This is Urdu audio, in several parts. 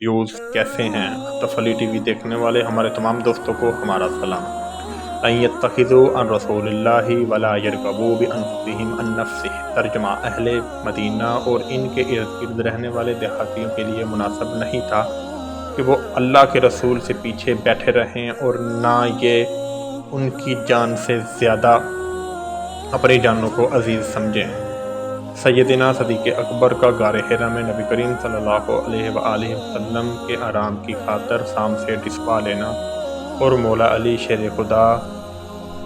ویوز کیسے ہیں؟ اطف علی ٹی وی دیکھنے والے ہمارے تمام دوستوں کو ہمارا سلام۔ ان يتخذوا عن رسول اللہ ولا يرغبوا بانفسهم عن نفسه۔ ترجمہ: اہل مدینہ اور ان کے ارد گرد رہنے والے دیہاتیوں کے لیے مناسب نہیں تھا کہ وہ اللہ کے رسول سے پیچھے بیٹھے رہیں اور نہ یہ ان کی جان سے زیادہ اپنی جانوں کو عزیز سمجھیں۔ سیدنا صدیق اکبر کا غار حرا میں نبی کریم صلی اللہ علیہ وآلہ وسلم کے آرام کی خاطر شام سے ڈسپا لینا، اور مولا علی شیر خدا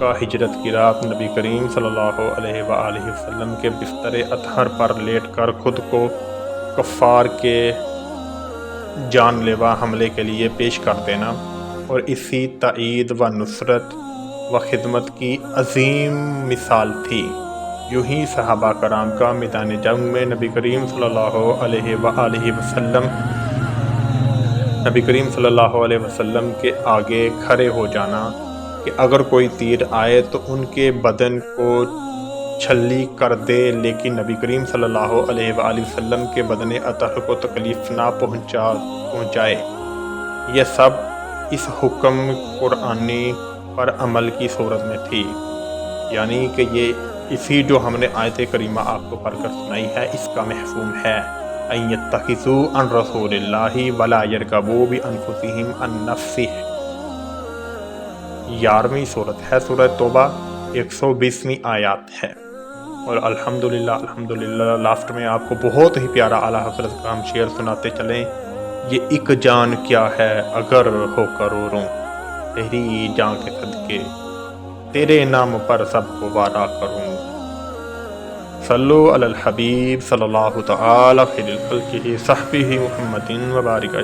کا ہجرت کی رات نبی کریم صلی اللہ علیہ وآلہ وسلم کے بستر اطہر پر لیٹ کر خود کو کفار کے جان لیوا حملے کے لیے پیش کر دینا، اور اسی تائید و نصرت و خدمت کی عظیم مثال تھی۔ یوں ہی صحابہ کرام کا میدان جنگ میں نبی کریم صلی اللہ علیہ وسلم کے آگے کھڑے ہو جانا کہ اگر کوئی تیر آئے تو ان کے بدن کو چھلی کر دے، لیکن نبی کریم صلی اللہ علیہ وآلہ وسلم کے بدن اطہر کو تکلیف نہ پہنچائے۔ یہ سب اس حکم قرآنی پر عمل کی صورت میں تھی، یعنی کہ یہ اسی جو ہم نے آیت کریمہ آپ کو پڑھ کر سنائی ہے اس کا مفہوم ہے۔ ان يتخذوا عن رسول اللہ ولا يرغبوا بانفسهم عن نفسه۔ 11ویں صورت ہے سورہ توبہ، 120ویں آیات ہے، اور الحمدللہ لاسٹ میں آپ کو بہت ہی پیارا اعلیٰ حضرت کا ہم شعر سناتے چلیں۔ یہ ایک جان کیا ہے اگر ہو کروڑوں، تیری جان کے صدقے تیرے نام پر سب کو وارا کروں۔ صلو علی الحبیب صلی اللہ تعالی خیر الخلقہ صحبہ محمد وبارک۔